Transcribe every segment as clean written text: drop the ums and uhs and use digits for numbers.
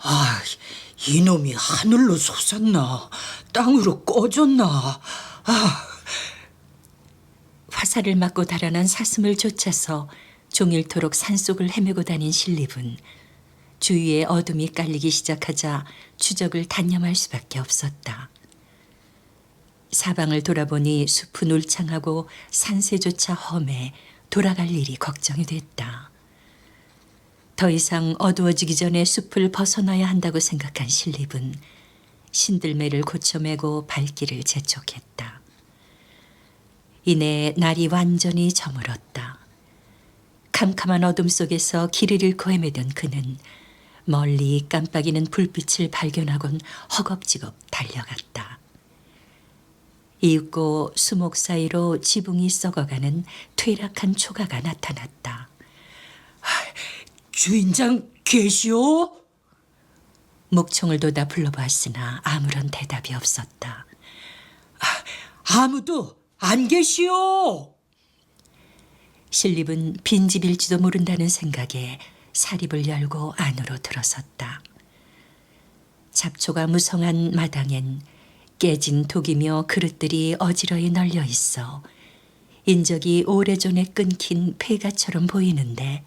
아, 이놈이 하늘로 솟았나 땅으로 꺼졌나. 화살을 맞고 달아난 사슴을 쫓아서 종일토록 산속을 헤매고 다닌 신립은 주위에 어둠이 깔리기 시작하자 추적을 단념할 수밖에 없었다. 사방을 돌아보니 숲은 울창하고 산세조차 험해 돌아갈 일이 걱정이 됐다. 더 이상 어두워지기 전에 숲을 벗어나야 한다고 생각한 신립은 신들매를 고쳐매고 발길을 재촉했다. 이내 날이 완전히 저물었다. 캄캄한 어둠 속에서 길을 잃고 헤매던 그는 멀리 깜빡이는 불빛을 발견하곤 허겁지겁 달려갔다. 이윽고 수목 사이로 지붕이 썩어가는 퇴락한 초가가 나타났다. 주인장 계시오? 목청을 돋아 불러보았으나 아무런 대답이 없었다. 아무도 안 계시오. 신립은 빈집일지도 모른다는 생각에 사립을 열고 안으로 들어섰다. 잡초가 무성한 마당엔 깨진 독이며 그릇들이 어지러이 널려 있어 인적이 오래전에 끊긴 폐가처럼 보이는데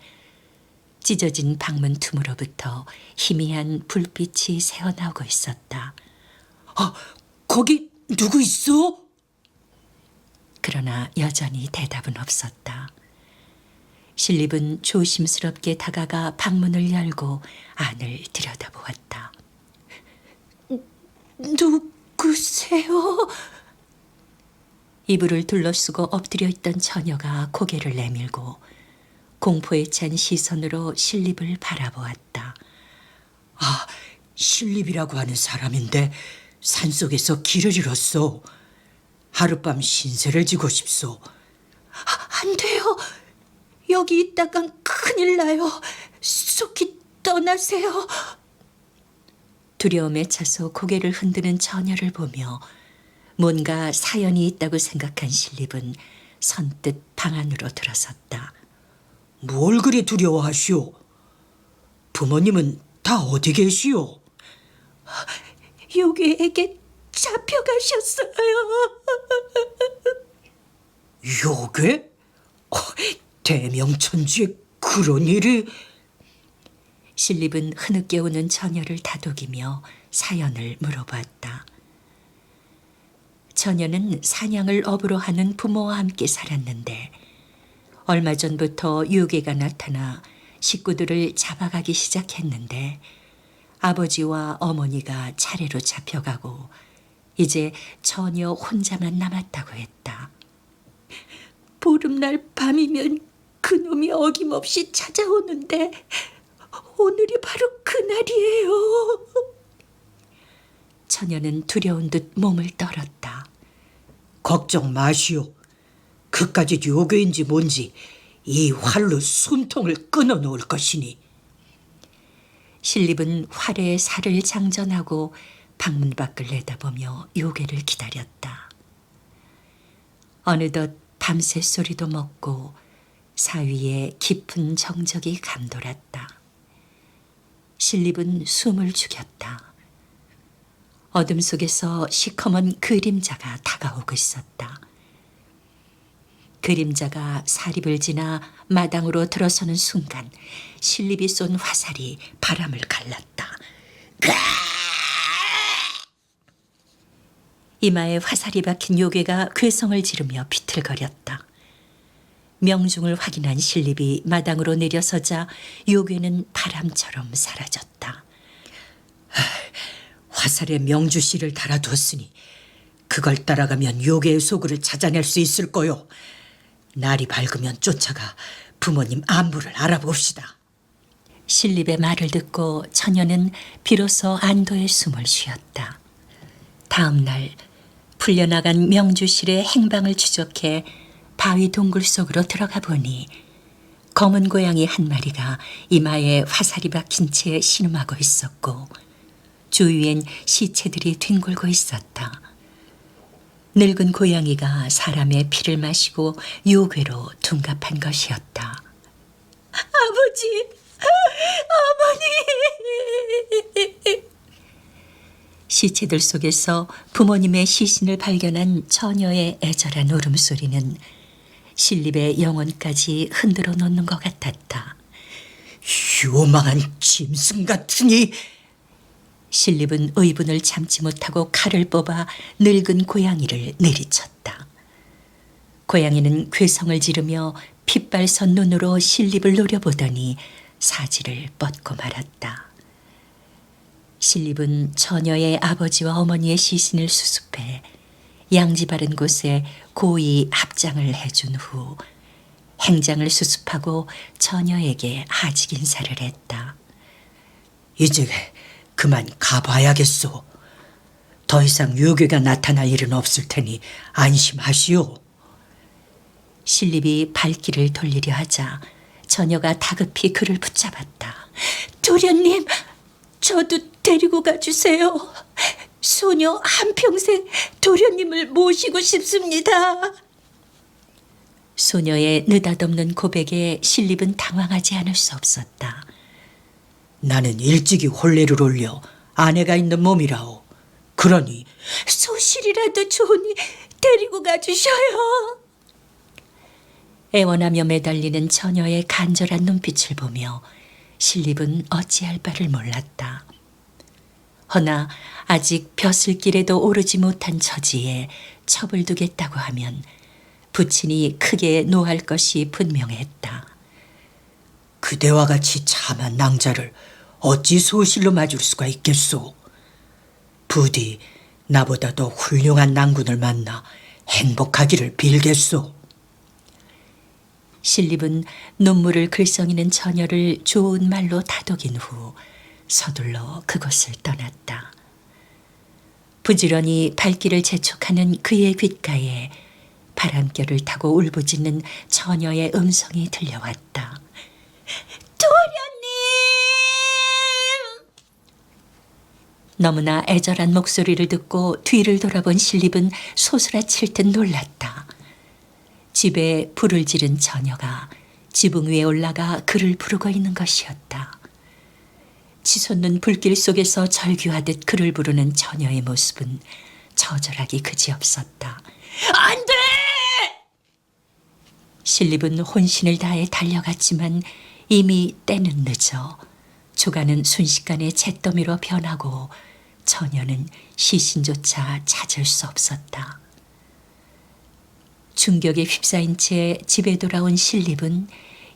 찢어진 방문 틈으로부터 희미한 불빛이 새어나오고 있었다. 거기 누구 있어? 그러나 여전히 대답은 없었다. 신립은 조심스럽게 다가가 방문을 열고 안을 들여다보았다. 누구세요? 이불을 둘러쓰고 엎드려 있던 처녀가 고개를 내밀고 공포에 찬 시선으로 신립을 바라보았다. 신립이라고 하는 사람인데 산속에서 길을 잃었소. 하룻밤 신세를 지고 싶소. 안 돼요. 여기 있다간 큰일 나요. 속히 떠나세요. 두려움에 차서 고개를 흔드는 처녀를 보며 뭔가 사연이 있다고 생각한 신립은 선뜻 방 안으로 들어섰다. 뭘 그리 두려워하시오? 부모님은 다 어디 계시오? 요괴에게 잡혀가셨어요. 요괴? 대명천지에 그런 일이... 신립은 흐느껴 오는 처녀를 다독이며 사연을 물어봤다. 처녀는 사냥을 업으로 하는 부모와 함께 살았는데 얼마 전부터 요괴가 나타나 식구들을 잡아가기 시작했는데 아버지와 어머니가 차례로 잡혀가고 이제 처녀 혼자만 남았다고 했다. 보름날 밤이면 그놈이 어김없이 찾아오는데 오늘이 바로 그날이에요. 처녀는 두려운 듯 몸을 떨었다. 걱정 마시오. 그까짓 요괴인지 뭔지 이 활로 숨통을 끊어놓을 것이니. 신립은 활에 살을 장전하고 방문 밖을 내다보며 요괴를 기다렸다. 어느덧 밤새 소리도 먹고 사위에 깊은 정적이 감돌았다. 신립은 숨을 죽였다. 어둠 속에서 시커먼 그림자가 다가오고 있었다. 그림자가 사립을 지나 마당으로 들어서는 순간 신립이 쏜 화살이 바람을 갈랐다. 이마에 화살이 박힌 요괴가 괴성을 지르며 비틀거렸다. 명중을 확인한 신립이 마당으로 내려서자 요괴는 바람처럼 사라졌다. 화살에 명주씨를 달아두었으니 그걸 따라가면 요괴의 소굴을 찾아낼 수 있을 거요. 날이 밝으면 쫓아가 부모님 안부를 알아봅시다. 신립의 말을 듣고 처녀는 비로소 안도의 숨을 쉬었다. 다음 날 풀려나간 명주실의 행방을 추적해 바위 동굴 속으로 들어가 보니 검은 고양이 한 마리가 이마에 화살이 박힌 채 신음하고 있었고 주위엔 시체들이 뒹굴고 있었다. 늙은 고양이가 사람의 피를 마시고 요괴로 둔갑한 것이었다. 아버지! 시체들 속에서 부모님의 시신을 발견한 처녀의 애절한 울음소리는 신립의 영혼까지 흔들어 놓는 것 같았다. 요망한 짐승 같으니. 신립은 의분을 참지 못하고 칼을 뽑아 늙은 고양이를 내리쳤다. 고양이는 괴성을 지르며 핏발선 눈으로 신립을 노려보더니 사지를 뻗고 말았다. 신립은 처녀의 아버지와 어머니의 시신을 수습해 양지 바른 곳에 고이 합장을 해준 후 행장을 수습하고 처녀에게 하직 인사를 했다. 이제 그만 가봐야겠소. 더 이상 요괴가 나타날 일은 없을 테니 안심하시오. 신립이 발길을 돌리려 하자 처녀가 다급히 그를 붙잡았다. 도련님, 저도 데리고 가주세요. 소녀 한평생 도련님을 모시고 싶습니다. 소녀의 느닷없는 고백에 신립은 당황하지 않을 수 없었다. 나는 일찍이 혼례를 올려 아내가 있는 몸이라오. 그러니 소실이라도 좋으니 데리고 가주셔요. 애원하며 매달리는 처녀의 간절한 눈빛을 보며 신립은 어찌할 바를 몰랐다. 허나 아직 벼슬길에도 오르지 못한 처지에 첩을 두겠다고 하면 부친이 크게 노할 것이 분명했다. 그대와 같이 참한 낭자를 어찌 소실로 맞을 수가 있겠소. 부디 나보다 더 훌륭한 낭군을 만나 행복하기를 빌겠소. 신립은 눈물을 글썽이는 처녀를 좋은 말로 다독인 후 서둘러 그곳을 떠났다. 부지런히 발길을 재촉하는 그의 귓가에 바람결을 타고 울부짖는 처녀의 음성이 들려왔다. 도련님! 너무나 애절한 목소리를 듣고 뒤를 돌아본 신립은 소스라칠 듯 놀랐다. 집에 불을 지른 처녀가 지붕 위에 올라가 그를 부르고 있는 것이었다. 치솟는 불길 속에서 절규하듯 그를 부르는 처녀의 모습은 처절하기 그지없었다. 안 돼! 신립은 혼신을 다해 달려갔지만 이미 때는 늦어 조가는 순식간에 잿더미로 변하고 처녀는 시신조차 찾을 수 없었다. 충격에 휩싸인 채 집에 돌아온 신립은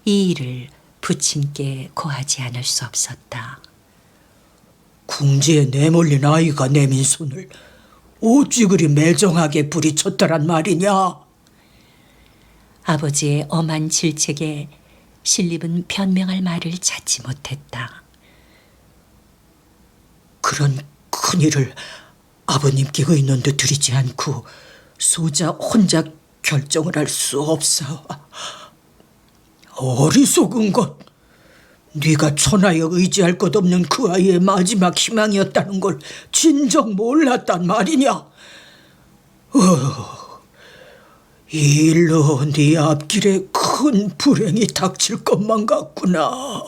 이 일을 부친께 고하지 않을 수 없었다. 궁지에 내몰린 아이가 내민 손을 어찌 그리 매정하게 부리쳤더란 말이냐. 아버지의 엄한 질책에 신립은 변명할 말을 찾지 못했다. 그런 큰일을 아버님께 의논도 드리지 않고 소자 혼자 결정을 할 수 없사오. 어리석은 것. 네가 천하에 의지할 것 없는 그 아이의 마지막 희망이었다는 걸 진정 몰랐단 말이냐. 이 일로 네 앞길에 큰 불행이 닥칠 것만 같구나.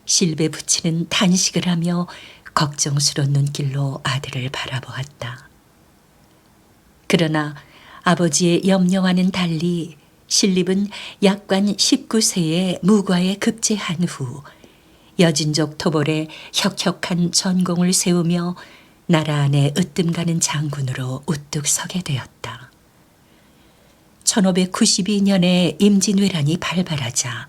신립의 부친은 단식을 하며 걱정스러운 눈길로 아들을 바라보았다. 그러나 아버지의 염려와는 달리 신립은 약관 19세에 무과에 급제한 후 여진족 토벌에 혁혁한 전공을 세우며 나라 안에 으뜸가는 장군으로 우뚝 서게 되었다. 1592년에 임진왜란이 발발하자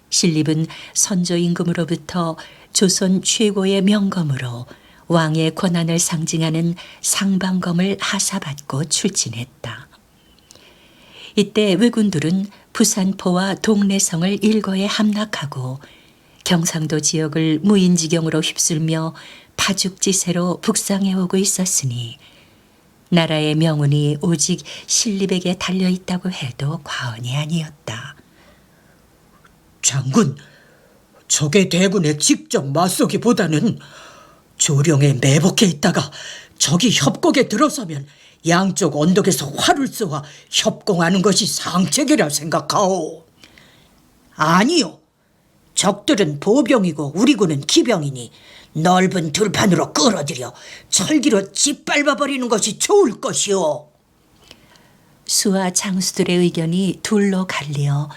신립은 선조 임금으로부터 조선 최고의 명검으로 왕의 권한을 상징하는 상방검을 하사받고 출진했다. 이때 왜군들은 부산포와 동래성을 일거에 함락하고 경상도 지역을 무인지경으로 휩쓸며 파죽지세로 북상해 오고 있었으니 나라의 명운이 오직 신립에게 달려있다고 해도 과언이 아니었다. 장군, 적의 대군에 직접 맞서기보다는 조령에 매복해 있다가 적이 협곡에 들어서면 양쪽 언덕에서 활을 쏘아 협공하는 것이 상책이라 생각하오. 아니요, 적들은 보병이고 우리 군은 기병이니 넓은 들판으로 끌어들여 철기로 짓밟아버리는 것이 좋을 것이오. 수와 장수들의 의견이 둘로 갈리어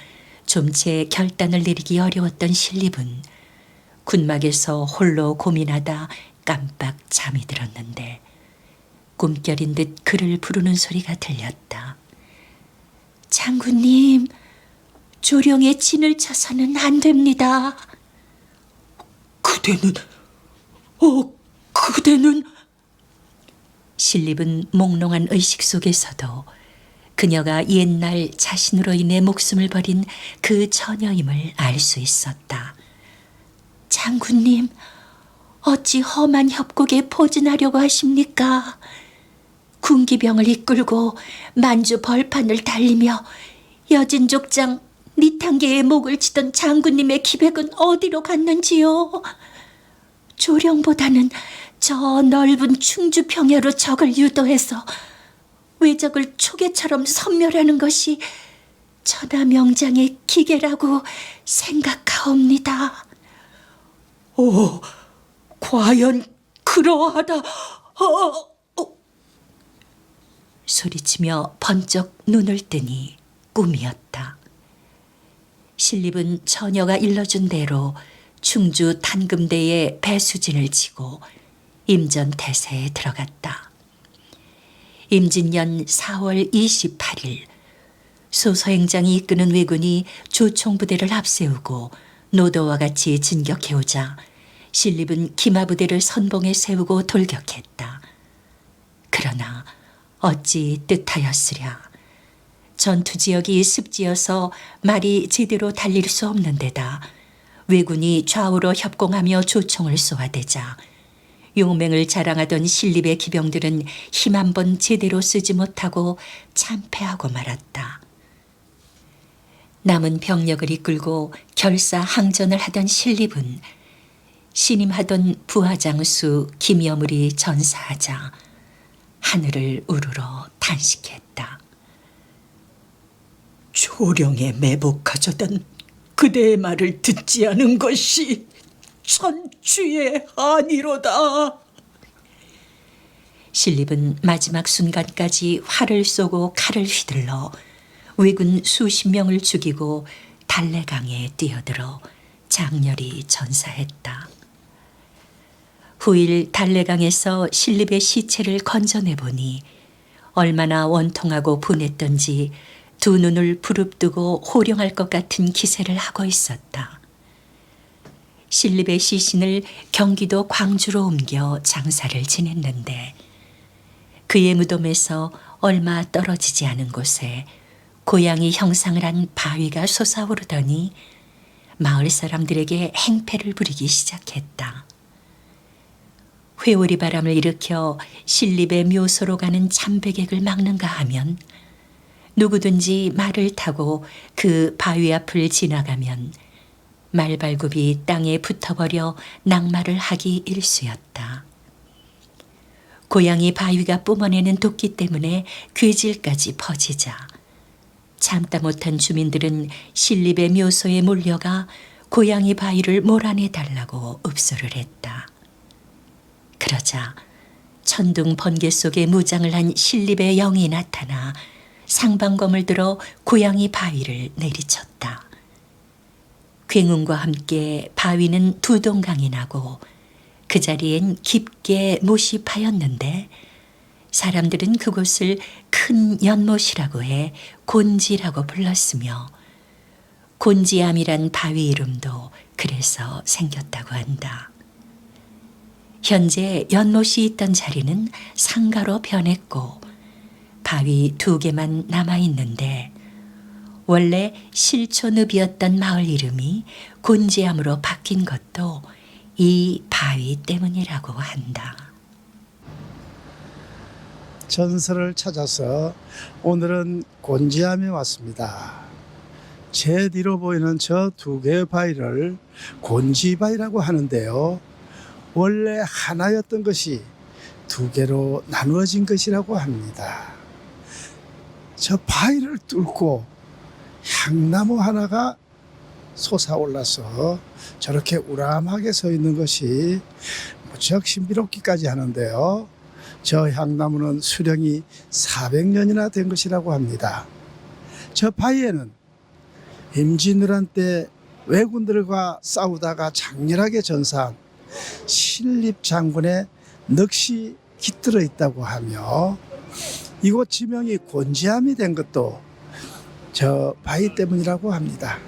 좀채 결단을 내리기 어려웠던 신립은 군막에서 홀로 고민하다 깜빡 잠이 들었는데 꿈결인 듯 그를 부르는 소리가 들렸다. 장군님, 조령에 진을 쳐서는 안 됩니다. 그대는 신립은 몽롱한 의식 속에서도 그녀가 옛날 자신으로 인해 목숨을 버린 그 처녀임을 알 수 있었다. 장군님, 어찌 험한 협곡에 포진하려고 하십니까? 군기병을 이끌고 만주 벌판을 달리며 여진족장 니탄계의 목을 치던 장군님의 기백은 어디로 갔는지요? 조령보다는 저 넓은 충주 평야로 적을 유도해서 왜적을 초계처럼 섬멸하는 것이 천하 명장의 기계라고 생각하옵니다. 오, 과연 그러하다. 소리치며 번쩍 눈을 뜨니 꿈이었다. 신립은 처녀가 일러준 대로 충주 단금대에 배수진을 치고 임전태세에 들어갔다. 임진년 4월 28일 소서행장이 이끄는 왜군이 조총부대를 앞세우고 노도와 같이 진격해오자 신립은 기마부대를 선봉에 세우고 돌격했다. 그러나 어찌 뜻하였으랴. 전투지역이 습지여서 말이 제대로 달릴 수 없는 데다 왜군이 좌우로 협공하며 조총을 쏘아대자 용맹을 자랑하던 신립의 기병들은 힘 한 번 제대로 쓰지 못하고 참패하고 말았다. 남은 병력을 이끌고 결사항전을 하던 신립은 신임하던 부하장수 김여물이 전사하자 하늘을 우러러 탄식했다. 조령에 매복하자던 그대의 말을 듣지 않은 것이 천추의 한이로다. 신립은 마지막 순간까지 활을 쏘고 칼을 휘둘러 왜군 수십 명을 죽이고 달래강에 뛰어들어 장렬히 전사했다. 후일 달래강에서 신립의 시체를 건져내보니 얼마나 원통하고 분했던지 두 눈을 부릅뜨고 호령할 것 같은 기세를 하고 있었다. 신립의 시신을 경기도 광주로 옮겨 장사를 지냈는데 그의 무덤에서 얼마 떨어지지 않은 곳에 고양이 형상을 한 바위가 솟아오르더니 마을 사람들에게 행패를 부리기 시작했다. 회오리 바람을 일으켜 신립의 묘소로 가는 참배객을 막는가 하면 누구든지 말을 타고 그 바위 앞을 지나가면 말발굽이 땅에 붙어버려 낙마를 하기 일쑤였다. 고양이 바위가 뿜어내는 도끼 때문에 괴질까지 퍼지자 참다 못한 주민들은 신립의 묘소에 몰려가 고양이 바위를 몰아내달라고 읍소를 했다. 그러자 천둥 번개 속에 무장을 한 신립의 영이 나타나 상방검을 들어 고양이 바위를 내리쳤다. 굉음과 함께 바위는 두 동강이 나고 그 자리엔 깊게 못이 파였는데 사람들은 그곳을 큰 연못이라고 해 곤지라고 불렀으며 곤지암이란 바위 이름도 그래서 생겼다고 한다. 현재 연못이 있던 자리는 상가로 변했고 바위 2개만 남아있는데 원래 실촌읍이었던 마을 이름이 곤지암으로 바뀐 것도 이 바위 때문이라고 한다. 전설을 찾아서 오늘은 곤지암에 왔습니다. 제 뒤로 보이는 저 2개의 바위를 곤지바위라고 하는데요. 원래 하나였던 것이 2개로 나누어진 것이라고 합니다. 저 바위를 뚫고 향나무 하나가 솟아올라서 저렇게 우람하게 서 있는 것이 무척 신비롭기까지 하는데요. 저 향나무는 수령이 400년이나 된 것이라고 합니다. 저 바위에는 임진왜란 때 왜군들과 싸우다가 장렬하게 전사한 신립 장군의 넋이 깃들어 있다고 하며 이곳 지명이 곤지암이 된 것도 저 바위 때문이라고 합니다.